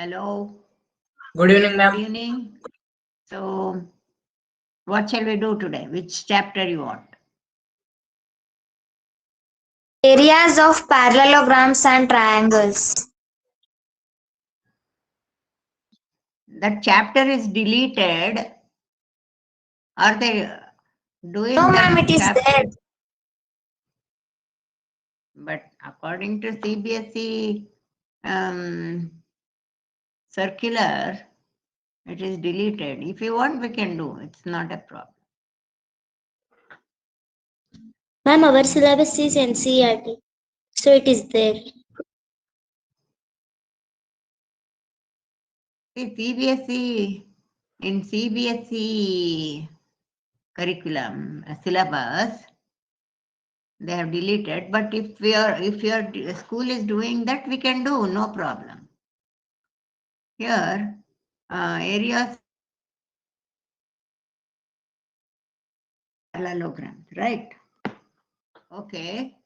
Hello. Good evening, Good ma'am. evening. So, what shall we do today? Which chapter you want? Areas of parallelograms and triangles. That chapter is deleted. Are they doing No, that ma'am, it is chapter? there. But according to CBSE circular, it is deleted. If you want, we can do. It's not a problem. Ma'am, our syllabus is NCERT, so it is there. See, CBSE, in CBSE curriculum syllabus, they have deleted. But if your school is doing that, we can do, no problem. Here, areas parallelograms, right? Okay.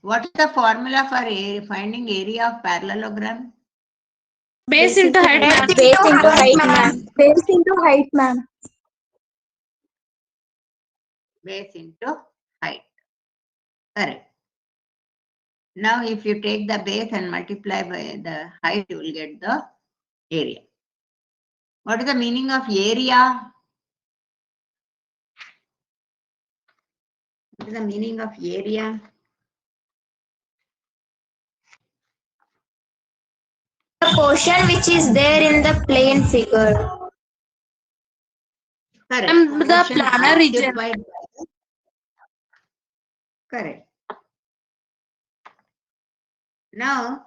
What is the formula for finding area of parallelogram? Base into height, ma'am. Base into height, ma'am. Base into height, ma'am. Base into height. Correct. Now, if you take the base and multiply by the height, you will get the area. What is the meaning of area? What is the meaning of area? The portion which is there in the plane figure. Correct. And the Portion planar region. occupied by the- Correct. Now,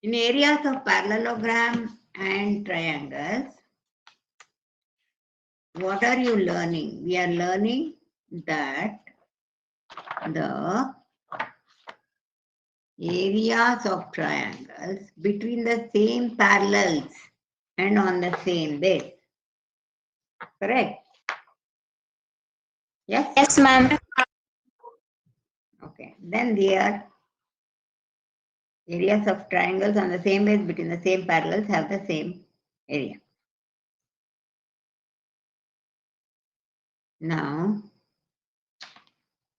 in areas of parallelogram and triangles, what are you learning? We are learning that the areas of triangles between the same parallels and on the same base. Correct? Yes? Yes, ma'am. Okay. Then they are areas of triangles on the same base between the same parallels have the same area. Now,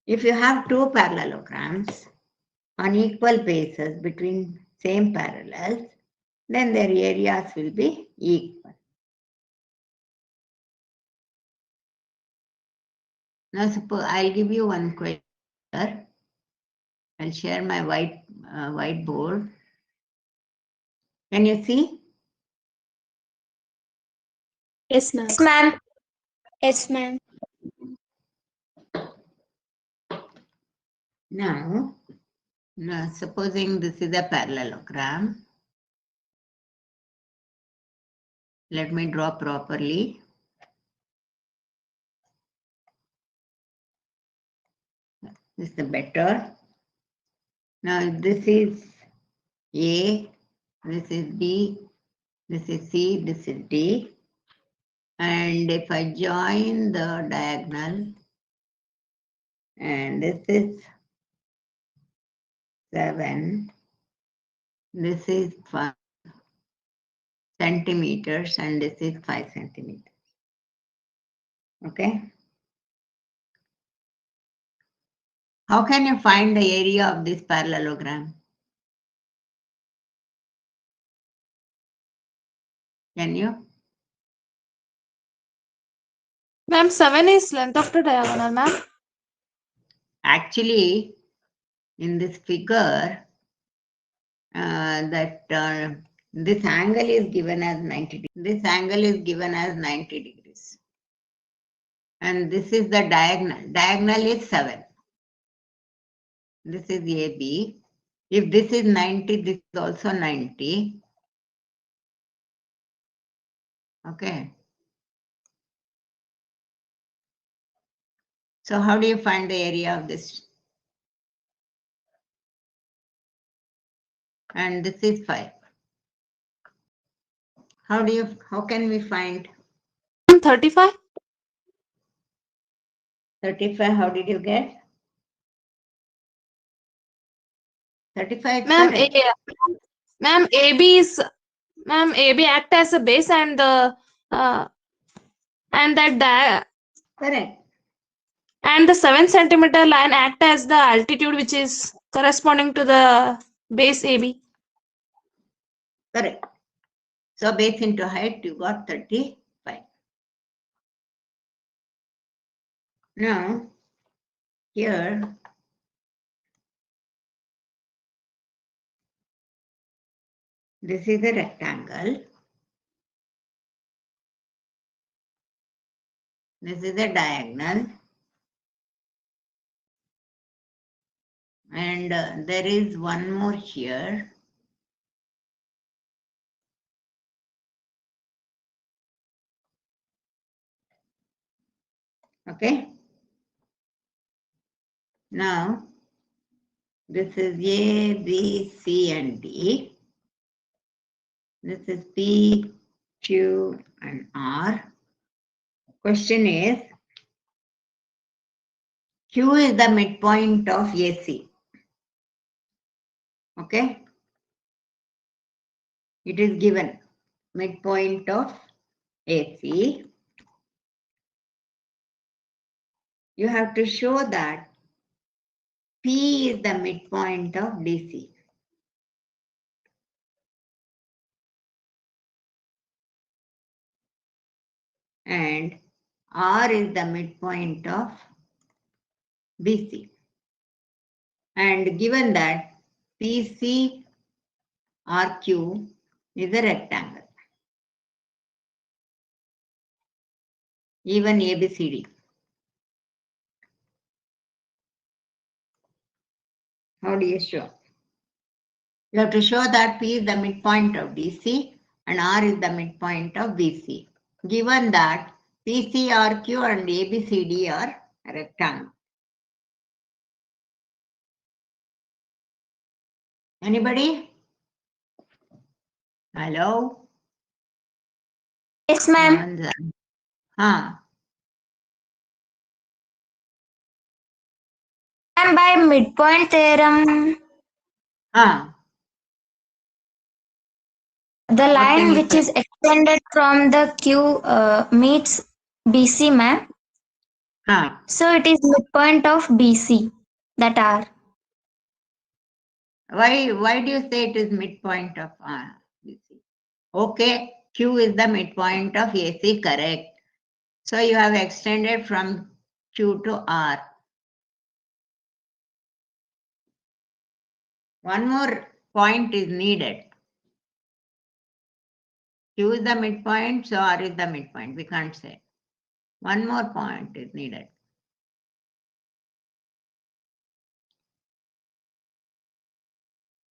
if you have two parallelograms on equal bases between same parallels, then their areas will be equal. Now, suppose I'll give you one question. I'll share my whiteboard. Can you see? Yes, ma'am. Yes, ma'am. Yes, ma'am. Now, supposing this is a parallelogram. Let me draw properly. This is the better. Now, if this is A, this is B, this is C, this is D. And if I join the diagonal, and this is 7, this is 5 centimeters, and this is 5 centimeters. Okay. How can you find the area of this parallelogram? Can you? Ma'am, 7 is length of the diagonal, ma'am. Actually, in this figure, this angle is given as 90 degrees. This angle is given as 90 degrees. And this is the diagonal. Diagonal is 7. This is AB. If this is 90, this is also 90. Okay. So how do you find the area of this? And this is 5. How can we find 35. 35? How did you get? 35 is Ma'am, correct. ma'am, AB is Ma'am, AB act as a base and the and that Correct. and the 7 centimeter line act as the altitude which is corresponding to the base AB. Correct. So base into height, you got 35. Now, here, this is a rectangle. This is a diagonal. And there is one more here. Okay. Now, this is A, B, C, and D. This is P, Q, and R. Question is, Q is the midpoint of AC. Okay. It is given midpoint of AC. You have to show that P is the midpoint of DC. And R is the midpoint of BC. And given that PC RQ is a rectangle, even ABCD. How do you show? You have to show that P is the midpoint of DC and R is the midpoint of BC. Given that PC, RQ and ABCD are rectangle. Anybody? Hello? Yes, ma'am. Huh. And by midpoint theorem, Huh. the What can line you which say? is extended from the Q meets BC, ma'am. Huh. So it is midpoint of BC, that R. Why do you say it is midpoint of BC? Okay, Q is the midpoint of AC, correct. So you have extended from Q to R. One more point is needed. Q is the midpoint, so R is the midpoint. We can't say. One more point is needed.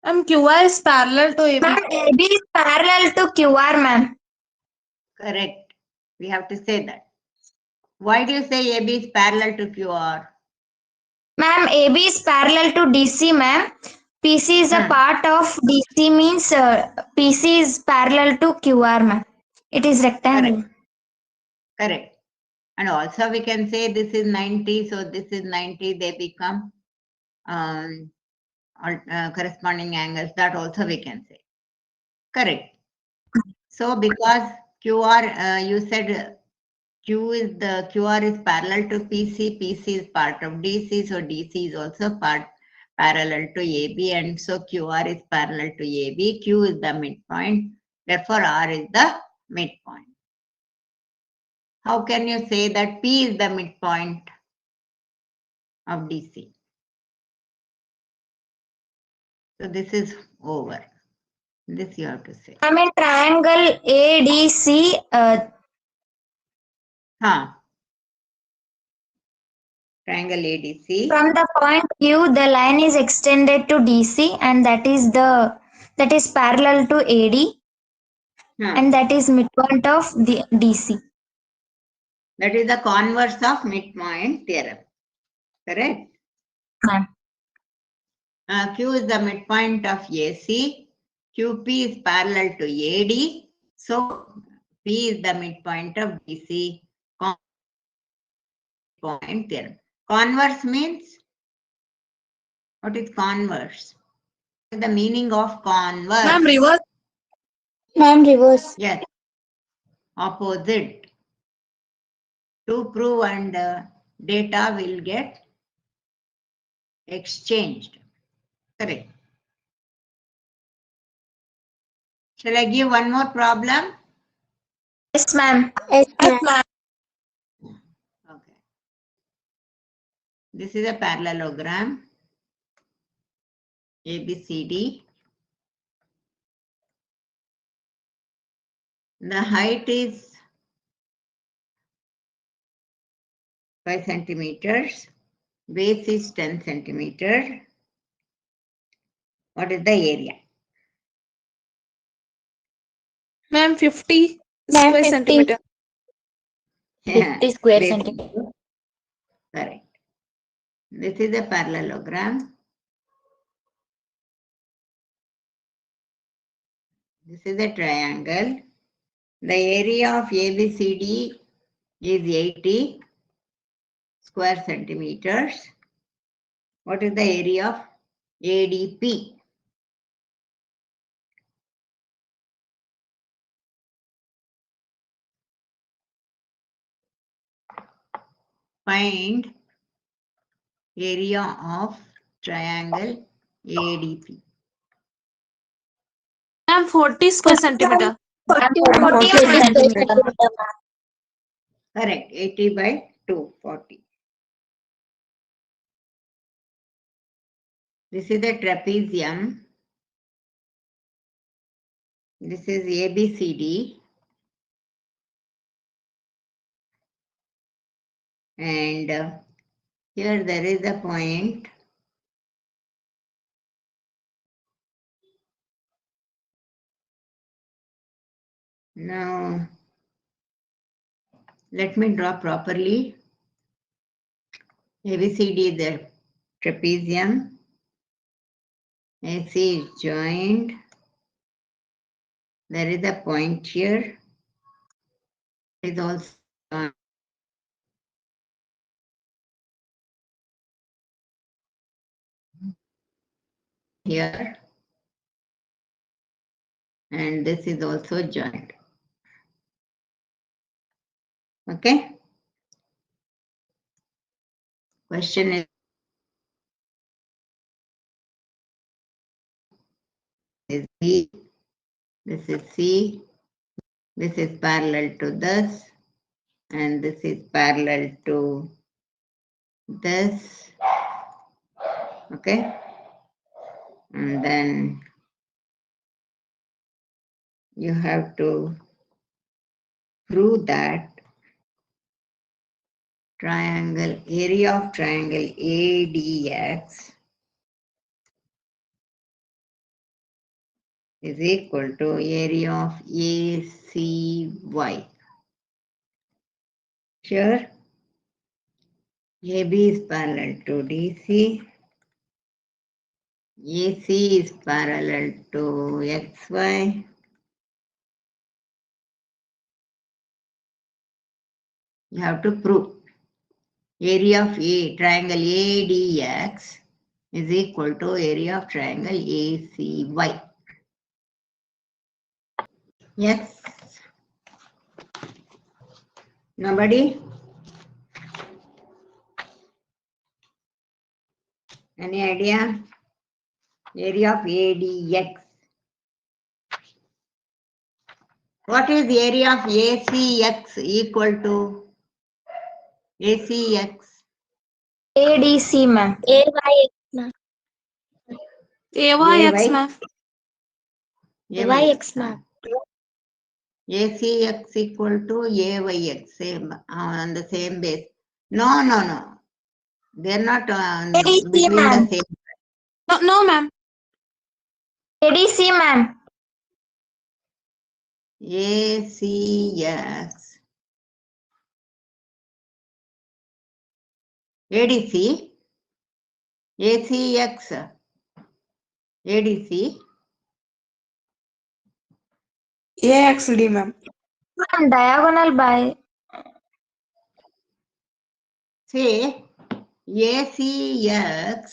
QI is parallel to AB. Ma'am, AB is parallel to QR, ma'am. Correct. We have to say that. Why do you say AB is parallel to QR? Ma'am, AB is parallel to DC, ma'am. PC is a part of DC means PC is parallel to QR, ma'am. It is rectangle. Correct. Correct. And also we can say this is 90, so this is 90, they become corresponding angles. That also we can say. Correct. So because QR, you said QR is parallel to PC, PC is part of DC, so DC is also parallel to AB, and so QR is parallel to AB. Q is the midpoint, therefore R is the midpoint. How can you say that P is the midpoint of DC? So this is over. This you have to say. I mean triangle ADC. Triangle ADC. From the point Q, the line is extended to DC, and that is parallel to AD, and that is midpoint of the DC. That is the converse of midpoint theorem. Correct? Ma'am. Q is the midpoint of AC. QP is parallel to AD. So P is the midpoint of DC. Midpoint theorem. Converse means? What is converse? What is the meaning of converse? Ma'am, reverse. Ma'am, reverse. Yes, opposite. To prove and data will get exchanged. Correct. Shall I give one more problem? Yes, ma'am. Yes, Yes, ma'am. ma'am. Okay. This is a parallelogram. ABCD. The height is 5 centimeters. Base is 10 centimeter. What is the area? Ma'am, 50 Ma'am, square 50. centimeter. 50 square Base. centimeter. Correct. This is a parallelogram. This is a triangle. The area of ABCD is 80 square centimeters. What is the area of ADP? Find area of triangle ADP. Ma'am, 40 square centimeter. Ma'am, 40 40 square square centimeter. centimeter. Correct. 80 by 2, 40. This is the trapezium. This is ABCD. And here there is a point. Now, let me draw properly. ABCD is the trapezium. AC is joined. There is a point here. It is also joined here. And this is also joined. Okay. Question is B. This is C. This is parallel to this. And this is parallel to this. Okay. And then you have to prove that triangle, area of triangle ADX is equal to area of ACY. Sure. AB is parallel to DC. AC is parallel to XY. You have to prove area of A triangle ADX is equal to area of triangle ACY. Yes. Nobody? Any idea? Area of ADX. What is the area of ACX equal to? ACX. ADC, ma'am. AYX, ma'am. AYX, ma'am. AYX, ma'am. ACX equal to AYX, same, on the same base. No, no, no. They're not ADC, between the ma'am. same. No, no, ma'am. ADC, ma'am. ACX. ADC. ACX. ADC. AXD, ma'am. Ma'am, diagonal by. Say ACX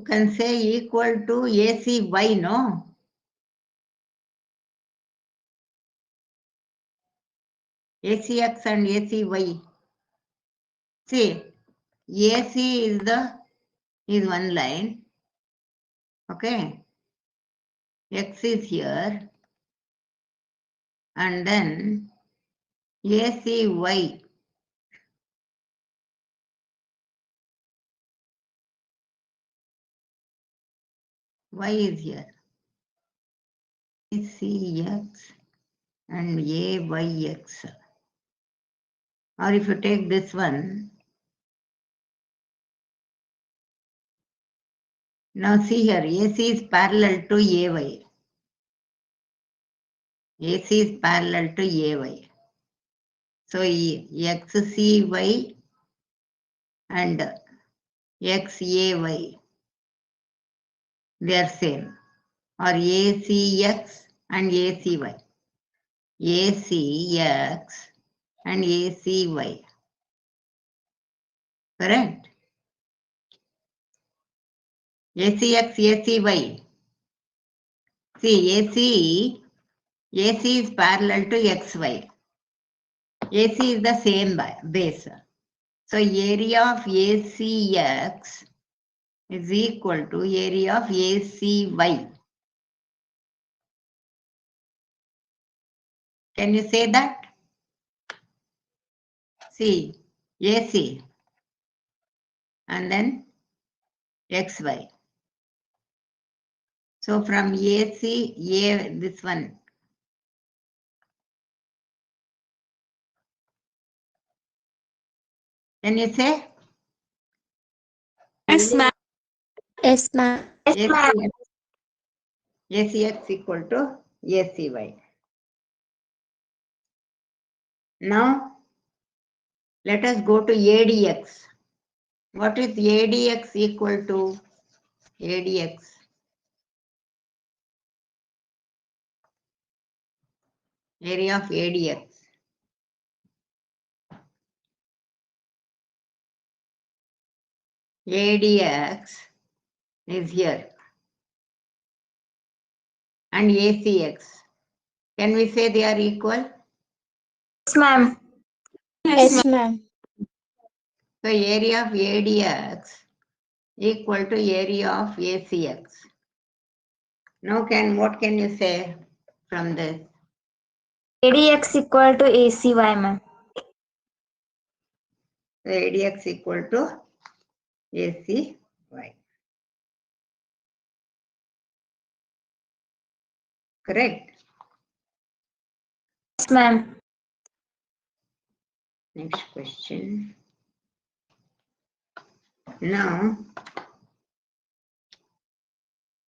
You can say equal to ACY, no? ACX and ACY. See, AC is one line. Okay. X is here. And then ACY. Y is here. ACX and AYX. Or if you take this one, now see here, AC is parallel to AY. AC is parallel to AY. So XCY and XAY, they are same. Or ACX and ACY. ACX and ACY. Correct? ACX, ACY. See, AC is parallel to XY. AC is the same base. So area of ACX is equal to area of ACY. Can you say that? See, AC and then XY. So from AC, this one. Can you say? Yes, ma'am. Yes, ma'am. ACX, ACX equal to ACY. Now, let us go to ADX. What is ADX equal to? ADX. Area of ADX. ADX is here. And ACX. Can we say they are equal? Yes, ma'am. Yes, ma'am. ma'am. So area of ADX equal to area of ACX. Now what can you say from this? ADX equal to ACY, ma'am. So ADX equal to ACY. Correct? Yes, ma'am. Next question. Now,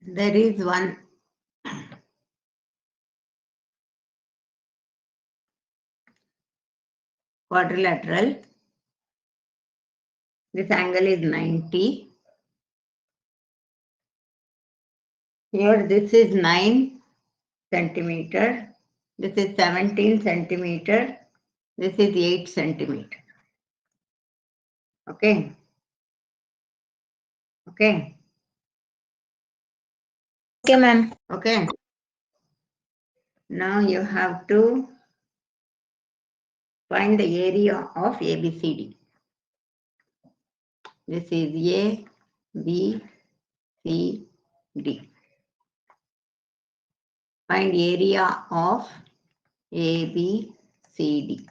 there is one quadrilateral. This angle is 90. Here this is 9 centimeter. This is 17 centimeter. This is 8 centimeter. Okay. Okay. Okay, ma'am. Okay. Now you have to find the area of ABCD. This is A, B, C, D. Find area of ABCD.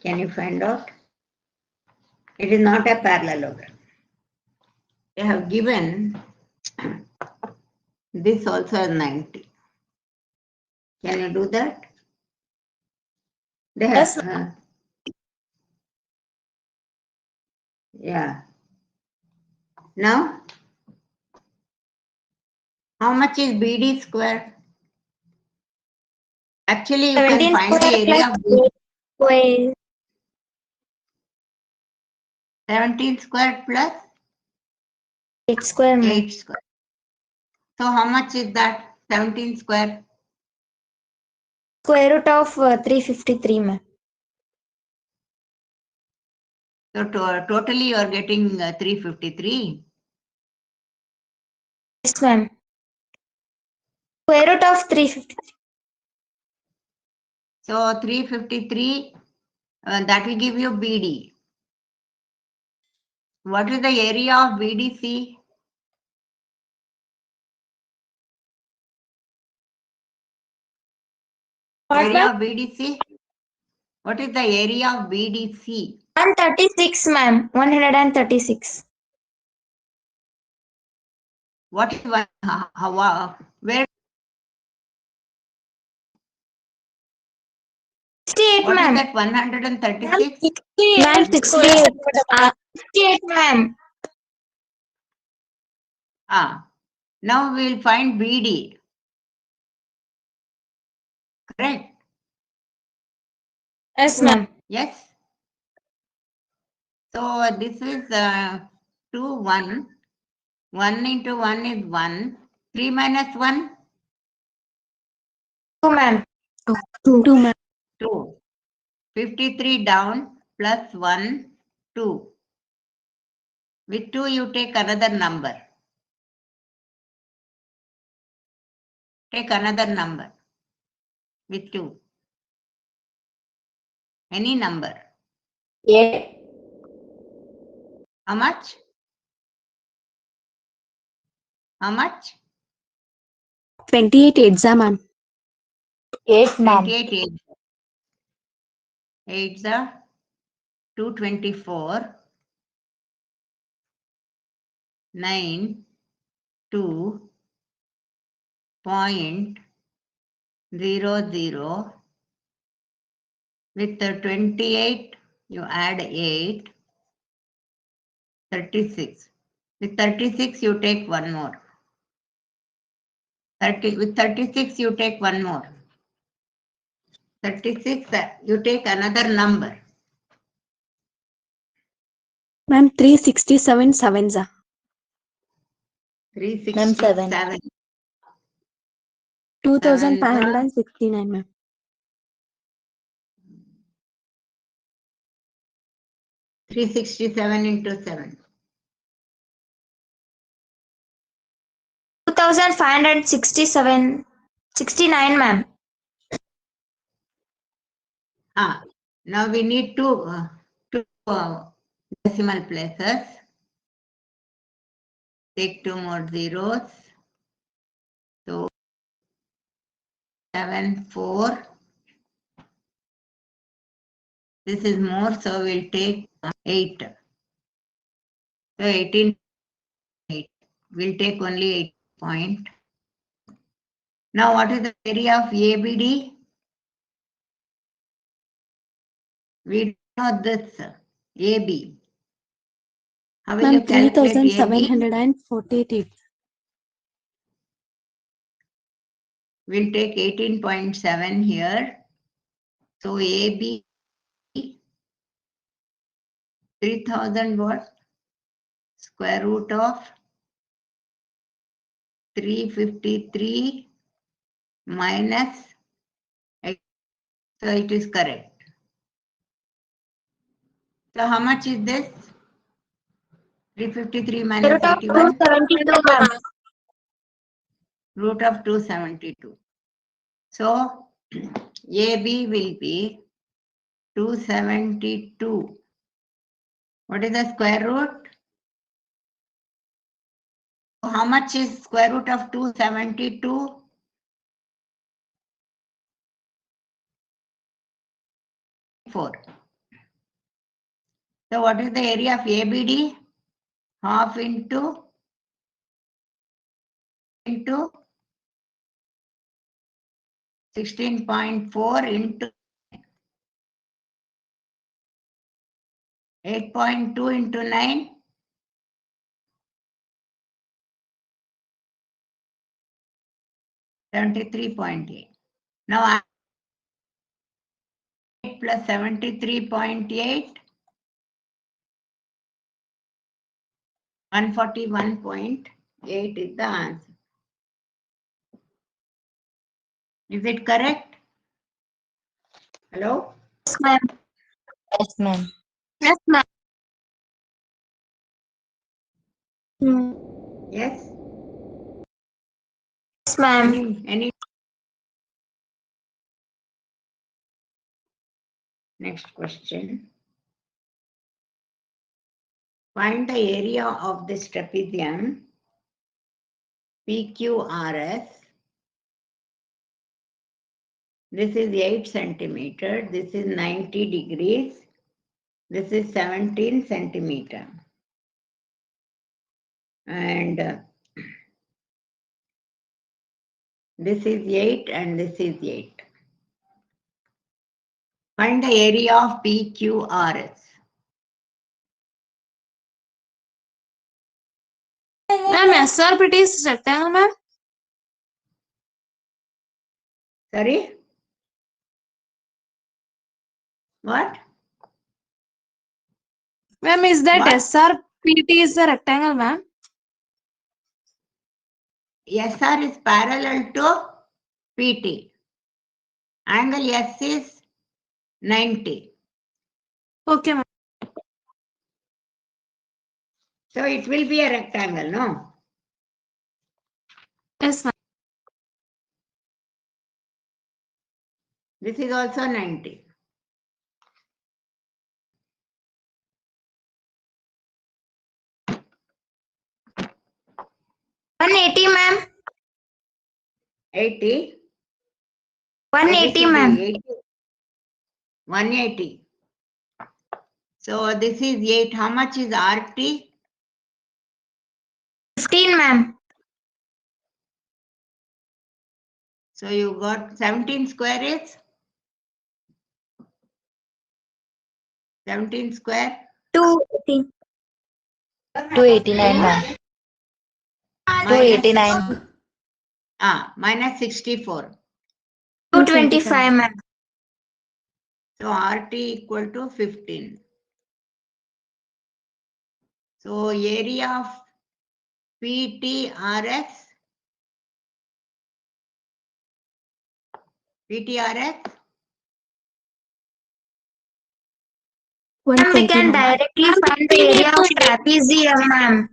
Can you find out? It is not a parallelogram. They have given this also as 90. Can you do that? They have, Yes, yeah. Now, how much is BD square? Actually, you can 17 find the square area of plus 8 square. 17 square plus 8 square, ma'am. 8 square. So how much is that? 17 square. Square root of 353, ma'am. So totally you are getting 353. Yes, ma'am. Square root of 353. So 353, that will give you BD. What is the area of BDC? What, Area ma'am? of BDC? What is the area of BDC? 136, ma'am. 136. What is one? Where? 68, What is ma'am. that? 136. 68. Ma'am, 68. 68, ma'am. Now we will find BD. Correct? Yes, ma'am. Yes. So this is 2, 1. 1 into 1 is 1. 3 minus 1? 2, ma'am. 2, ma'am. 2. 53 down plus 1, 2. With 2 you take another number. Take another number. With 2. Any number. 8. How much? How much? 28 8s, ma'am. 8, ma'am. 28 8 the 224. 9 2.00. With the 28 you add 8. 36. With 36 you take one more. 30. With 36 you take one more. 36 you take another number. Ma'am, 367 7s. 367. 2569, ma'am. 367 into 7. 2567. 69, ma'am. Now we need two decimal places. Take 2 more zeros. So 7 4. This is more, so we'll take 8. So 18. 8. We'll take only 8 point. Now what is the area of ABD? We know this AB. How will you Ma'am, calculate AB? 3748. We'll take 18.7 here. So AB 3000 what? Square root of 353 minus 8. So it is correct. So how much is this? 353 minus Root of 81? 272, ma'am. Root of 272. So AB will be 272. What is the square root? How much is square root of 272? 4. So what is the area of ABD? Half into 16.4 into 8.2 into 9. 73.8. Now 8 plus 73.8. 141.8 is the answer. Is it correct? Hello? Yes, ma'am. Yes, ma'am. Yes, ma'am. Yes? Yes, ma'am. Any next question. Find the area of this trapezium PQRS. This is 8 centimeter. This is 90 degrees. This is 17 centimeter. And this is 8 and this is 8. Find the area of PQRS. Ma'am, SRPT is rectangle, ma'am. Sorry? What? Ma'am, is that What? SRPT is a rectangle, ma'am? SR is parallel to PT. Angle S is 90. Okay, ma'am. So it will be a rectangle, no? Yes, ma'am. This is also 90. One eighty, ma'am. 80. 180, ma'am. 80. 180. So this is 8. How much is RT? 15, ma'am. So you got 17 square is? 17 square? 280. 289, ma'am. 289. Minus 64. 225, ma'am. So RT equal to 15. So area of PTRS? PTRS? Ma'am, we can directly find the area of trapezium, ma'am.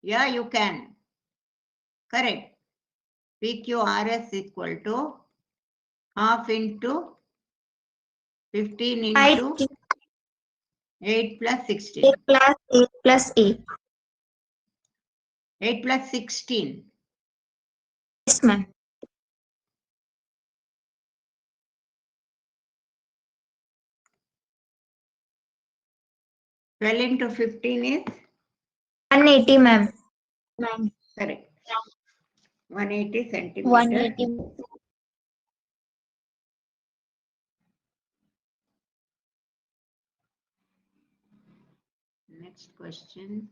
Yeah, you can. Correct. PQRS equal to half into 15 into 8 plus 16. 8 plus 8 plus 8. 8 plus 16. Yes, ma'am. 12 into 15 is? 180, ma'am. Correct. 180 centimeter. 180. Next question.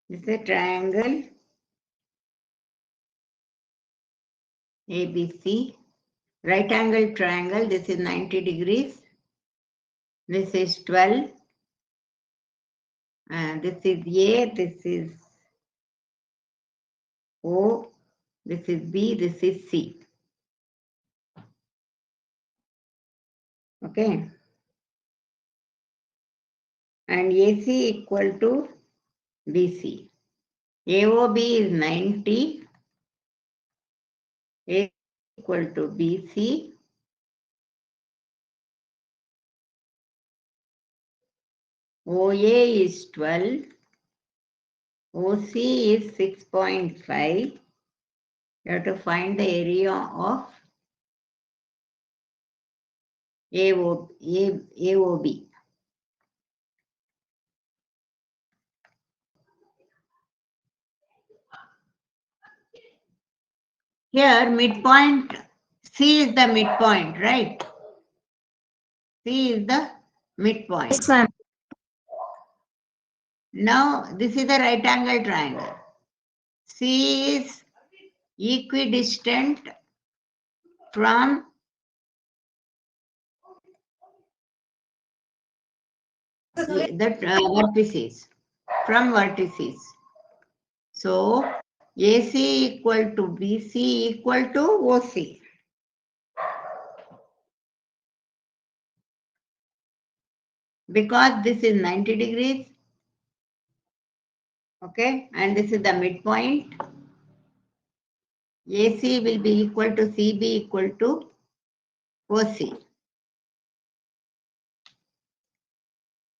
This is a triangle ABC. Right angle triangle. This is 90 degrees. This is 12. And this is A. This is O. This is B. This is C. Okay. And AC equal to BC. AOB is 90. A equal to BC. OA is 12. OC is 6.5. You have to find the area of AOB. Here, midpoint, C is the midpoint, right? C is the midpoint. Yes, ma'am. Now, this is the right angle triangle. C is equidistant from the vertices. From vertices. So, AC equal to BC equal to OC. Because this is 90 degrees. Okay, and this is the midpoint. AC will be equal to CB equal to OC.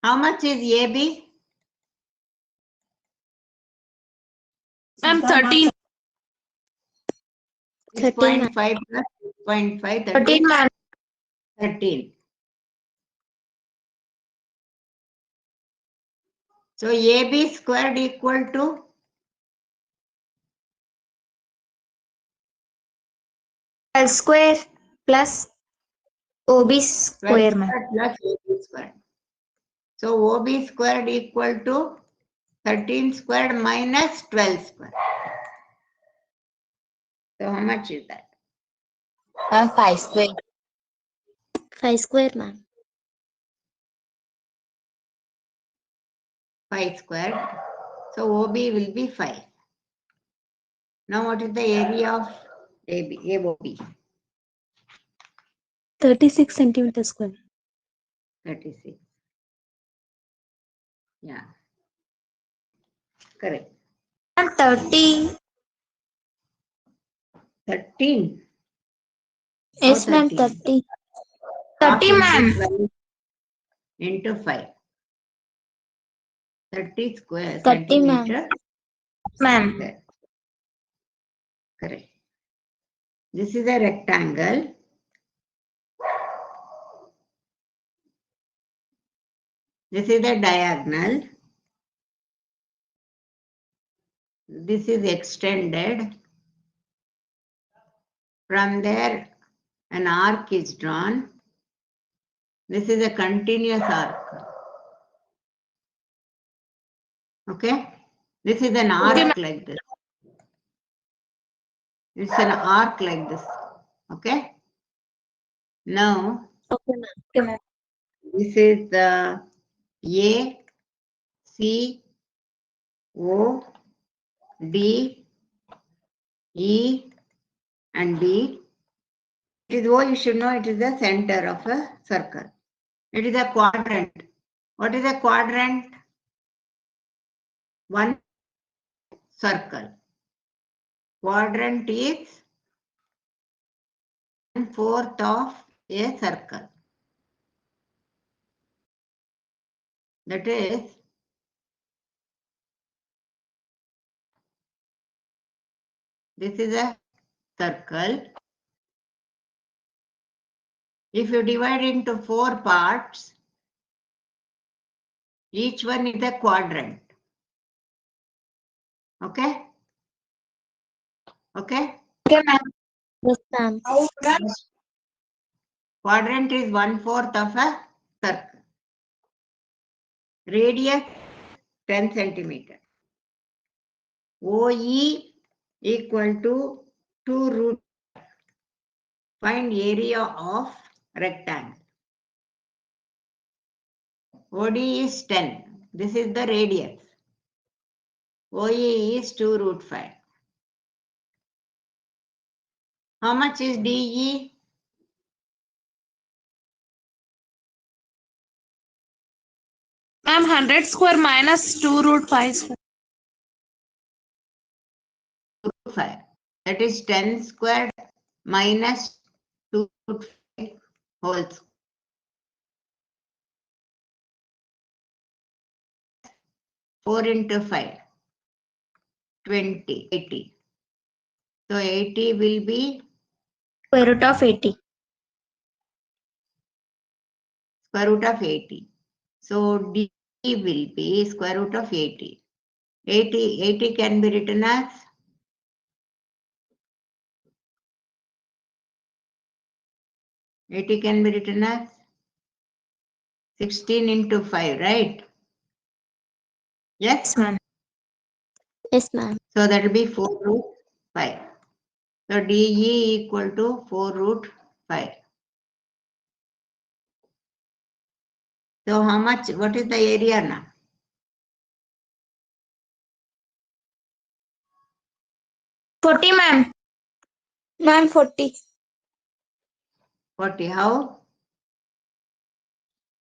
How much is AB? Ma'am, 13. 6.5 plus 6.5, that 13, is ma'am. 13. So AB squared equal to Square plus OB 12 square, ma'am. squared plus AB squared. So OB squared equal to 13 squared minus 12 squared. So how much is that? 5 square. 5 square, ma'am. 5 squared. So OB will be 5. Now what is the area of AB, AOB? 36 centimeter square. 36. Yeah. Correct. And 30. 13. How Yes, ma'am, 13? 30. 30, Half ma'am. into 12 into 5. 30 square 30, ma'am. centimeter. Ma'am. There. Correct. This is a rectangle. This is the diagonal. This is extended. From there, an arc is drawn. This is a continuous arc. Okay? This is an arc like this. It's an arc like this. Okay? Now, Okay, ma'am. Okay, ma'am. this is the A, C, O, D, E, and B. It is O, you should know it is the center of a circle. It is a quadrant. What is a quadrant? One circle. Quadrant is 1/4 of a circle. That is, this is a circle. If you divide into 4 parts, each one is a quadrant. Okay? Okay? Okay, ma'am. Yes, ma'am. Quadrant is 1/4 of a circle. Radius 10 centimeter. OE equal to 2 root. Find area of rectangle. OD is 10. This is the radius. OE is 2 root 5. How much is DE? Ma'am, 100 square minus 2 root 5 square. 5. That is 10 squared minus 2 root 5 whole square. 4 into 5. 20. 80. So 80 will be Square root of 80. square root of 80. So D will be square root of 80. 80 can be written as 16 into 5, right? Yes? Yes, ma'am. Yes, ma'am. So that will be 4 root 5. So DE equal to 4 root 5. So how much, what is the area now? 40, ma'am. Ma'am, 40. 40. How?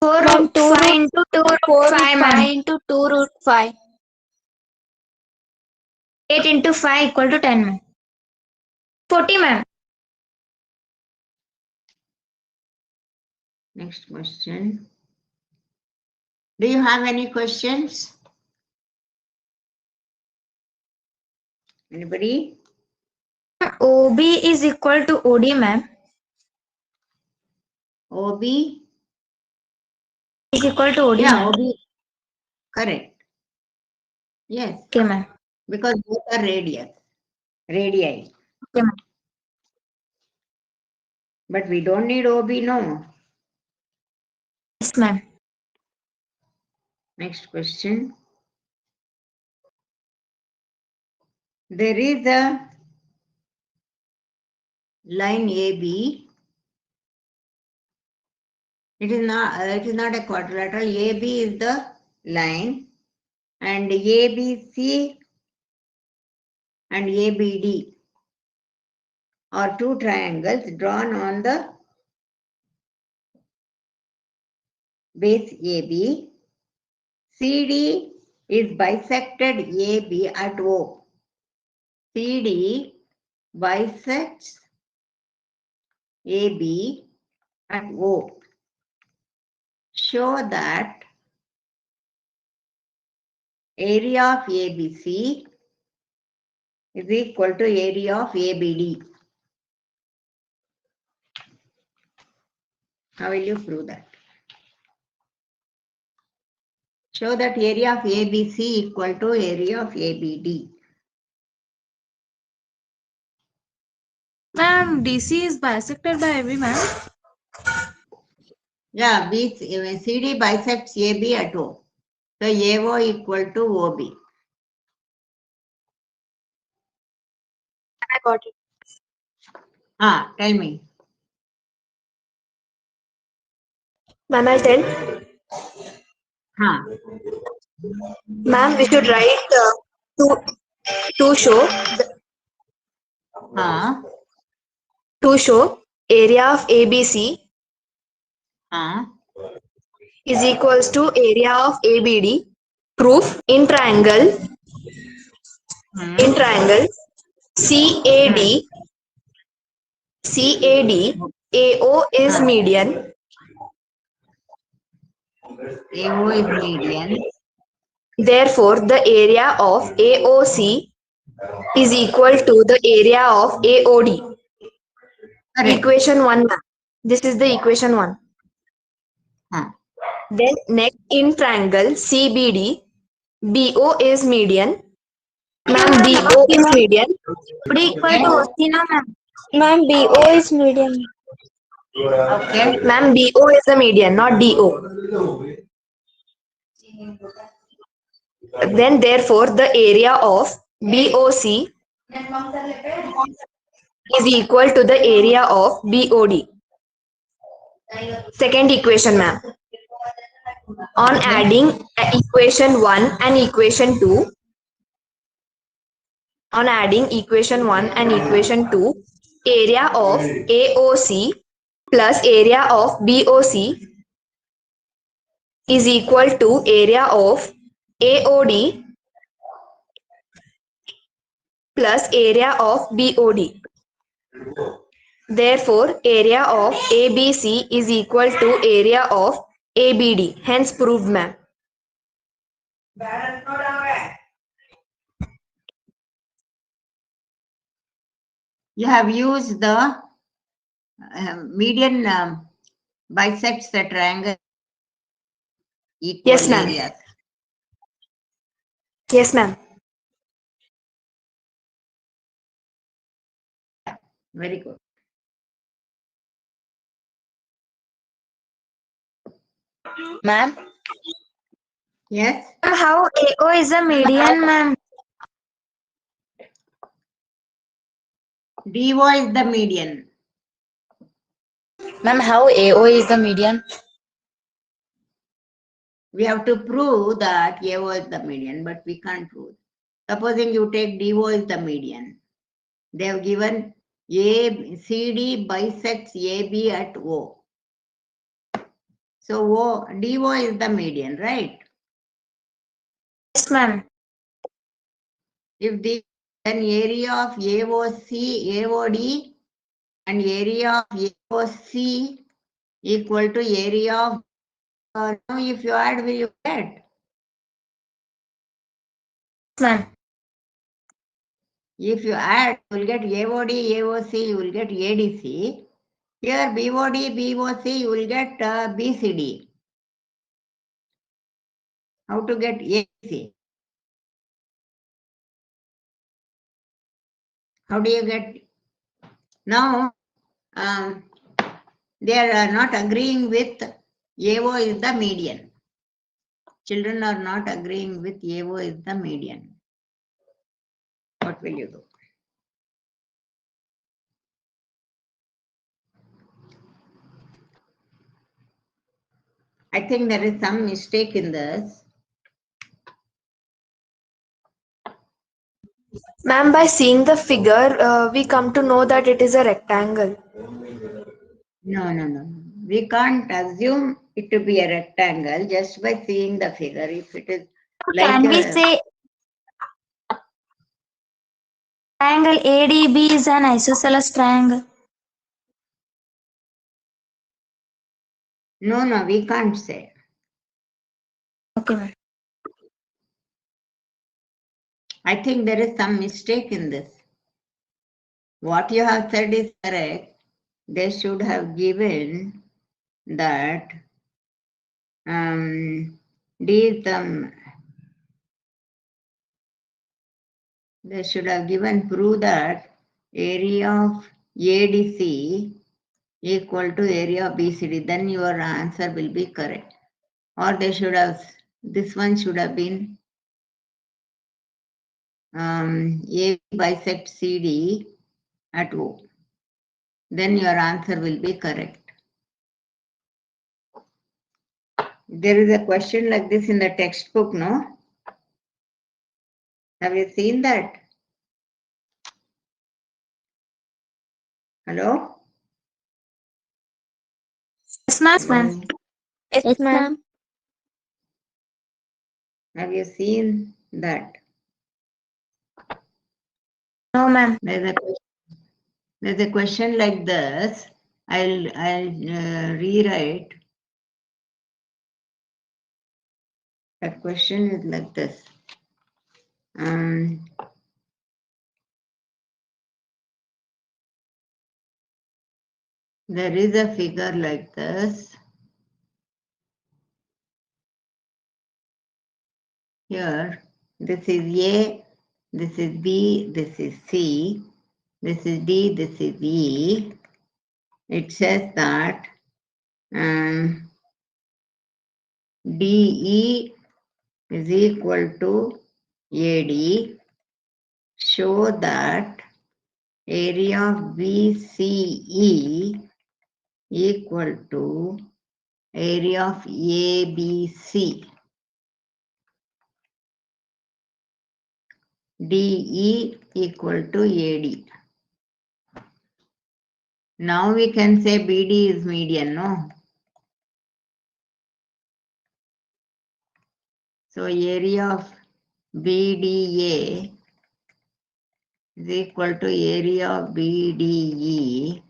4 Ma'am, root 2 5 root into 2 root 4 root 5, 5 ma'am. into 2 root 5. 8 into 5 equal to 10, ma'am. 40, ma'am. Next question. Do you have any questions? Anybody? OB is equal to OD, ma'am. OB? Is equal to OD, Yeah, ma'am. OB. Correct. Yes, Okay, ma'am. because both are radii. Okay, ma'am. But we don't need OB, no. Yes, ma'am. Next question. There is a line AB. It is not a quadrilateral. AB is the line, and ABC and ABD are two triangles drawn on the base AB. CD is bisected AB at O. CD bisects AB at O. Show that area of ABC is equal to area of ABD. How will you prove that? Show that area of ABC equal to area of ABD. Ma'am, DC is bisected by AB, ma'am. Yeah, CD bisects AB at O. So AO equal to OB. I got it. Tell me. Ma'am, I'll tell. Huh. Ma'am, we should write to show Huh. to show area of ABC Huh. is equals to area of ABD. Proof in triangle Hmm. CAD AO is median. AO is median. Therefore, the area of AOC is equal to the area of AOD. Correct. Equation 1. This is the equation 1. Huh. Then next in triangle CBD, BO is median. Ma'am, BO is median. OD equal to OC, no, ma'am. Ma'am, BO is median. Okay. Ma'am, BO is the median, not DO. Then therefore the area of BOC is equal to the area of BOD. Second equation, ma'am. On Okay. adding equation 1 and equation 2, area of AOC plus area of BOC is equal to area of AOD plus area of BOD. Therefore, area of ABC is equal to area of ABD. Hence proved, ma'am. You have used the median bisects the triangle equal Yes, ma'am. areas. Yes, ma'am. Very good. Ma'am. Yes. How AO is a median, ma'am? DO is the median. Ma'am, how AO is the median? We have to prove that AO is the median, but we can't prove. Supposing you take DO is the median. They have given CD bisects AB at O. So DO is the median, right? Yes, ma'am. If DO then area of AOD and area of AOC equal to area of, now if you add, will you get? Ma'am. If you add, you will get AOD, AOC, you will get ADC. Here BOD, BOC, you will get BCD. How to get ADC? How do you get? Now, they are not agreeing with AO is the median. Children are not agreeing with AO is the median. What will you do? I think there is some mistake in this. Ma'am, by seeing the figure, we come to know that it is a rectangle. No. We can't assume it to be a rectangle just by seeing the figure. If it is like Can we say triangle ADB is an isosceles triangle? no, we can't say. Okay, ma'am. I think there is some mistake in this. What you have said is correct. They should have given that D is they should have given prove that area of ADC equal to area of BCD. Then your answer will be correct. Or they should have, this one should have been A bisect CD at O. Then your answer will be correct. There is a question like this in the textbook, no? Have you seen that? Hello? Yes, ma'am. Ma'am. Yes, ma'am. Have you seen that? No, ma'am. There's a question like this. I'll rewrite. That question is like this. There is a figure like this. Here, this is A, this is B, this is C, this is D, this is E. It says that DE is equal to AD. Show that area of BCE equal to area of ABC. DE equal to AD. Now we can say BD is median, no? So area of BDA is equal to area of BDE.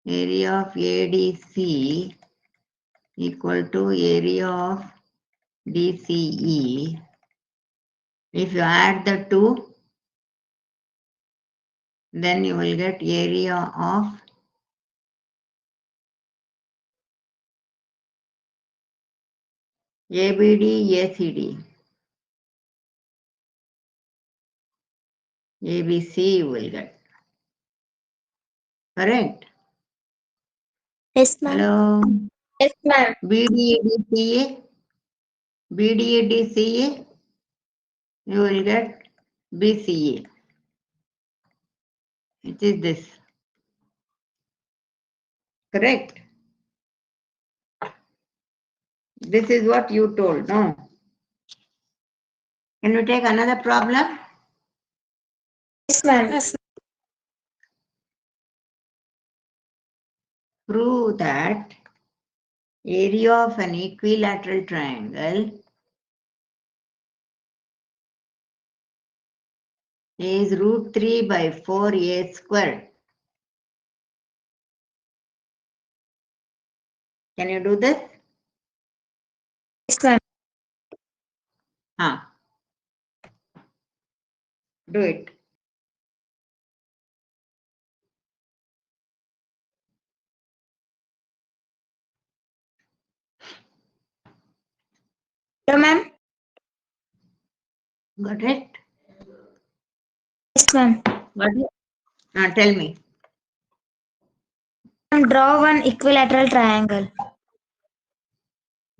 Area of ADC equal to area of DCE. If you add the two, then you will get area of ABD, ACD. ABC you will get. Correct? Yes, ma'am. Hello? Yes, ma'am. BDADCA? BDADCA? You will get BCA. It is this. Correct? This is what you told, no? Can you take another problem? Yes, ma'am. Yes. Prove that area of an equilateral triangle is root 3 by 4a squared. Can you do this? Yes, ma'am. Huh. Do it. Hello, ma'am. Got it? Yes, ma'am. Got it? Tell me. Draw one equilateral triangle.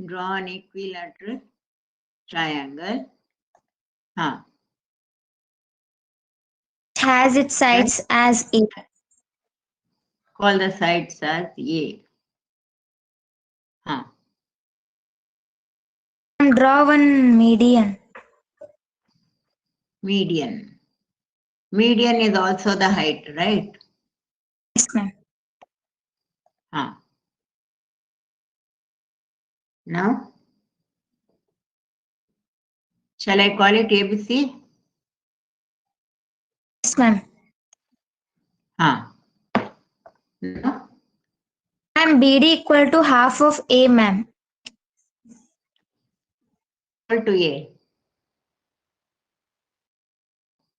Draw an equilateral triangle. Huh. It has its sides as A. Call the sides as A. Huh. Draw one median. Median. Median is also the height, right? Yes, ma'am. Huh. Now, shall I call it ABC? Yes, ma'am. Huh. No? Ma'am, BD equal to half of A, ma'am. Equal to A.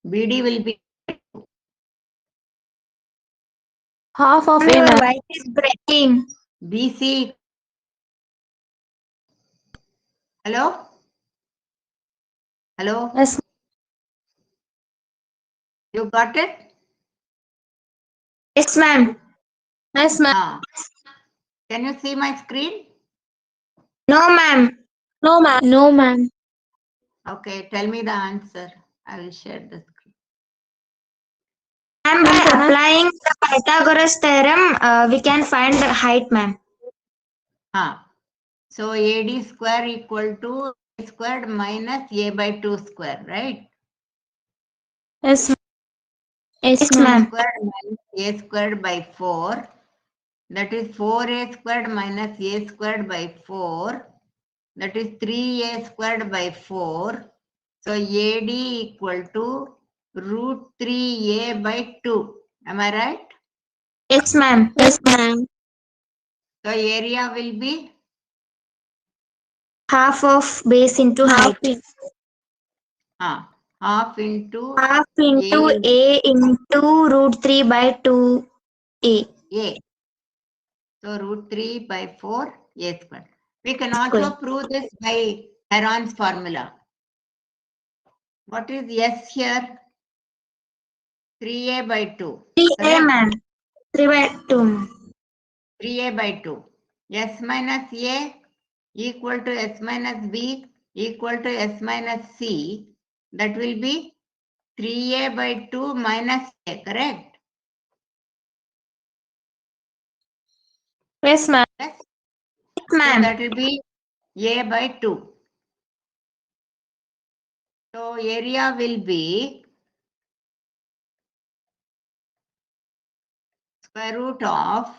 BD will be Half of A, Your ma'am. voice is breaking. BC. Hello? Hello? Yes, You got it? Yes, ma'am. yes, ma'am. Huh. Can you see my screen? No, ma'am. No, ma'am. No, ma'am. Okay, tell me the answer. I will share the screen. Ma'am, by applying the Pythagoras theorem, we can find the height, ma'am. Huh. So AD square equal to A squared minus A by 2 square, right? Yes, ma'am. Yes, Yes, A ma'am. ma'am. squared minus A squared by 4. That is 4A squared minus A squared by 4. That is 3A squared by 4. So AD equal to root 3A by 2. Am I right? Yes, ma'am. Yes, ma'am. So area will be Half of base into Half height. in. half into Half into A. A into root 3 by 2 A A. So root 3 by 4 A squared. We can also square. prove this by Heron's formula. What is S here? 3A by 2. 3A, Correct? ma'am. 3 by 2. 3A by 2. S minus A equal to S minus B equal to S minus C. That will be 3A by 2 minus A. Correct? Yes, ma'am. Yes. Yes, So ma'am. that will be A by 2. So area will be square root of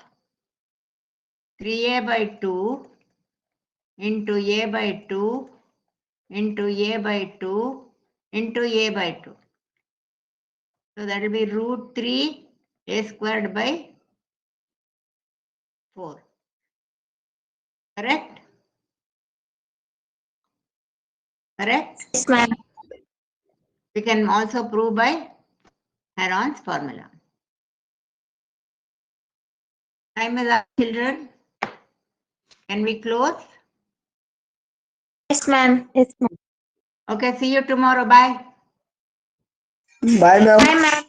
3A by 2 into A by 2 into A by 2 into A by 2. So that will be root 3 A squared by 4. Correct? Correct? Yes, ma'am. We can also prove by Heron's formula. Time is up, children. Can we close? Yes, ma'am. Yes, ma'am. Okay, see you tomorrow. Bye. Bye, ma'am. Bye, ma'am.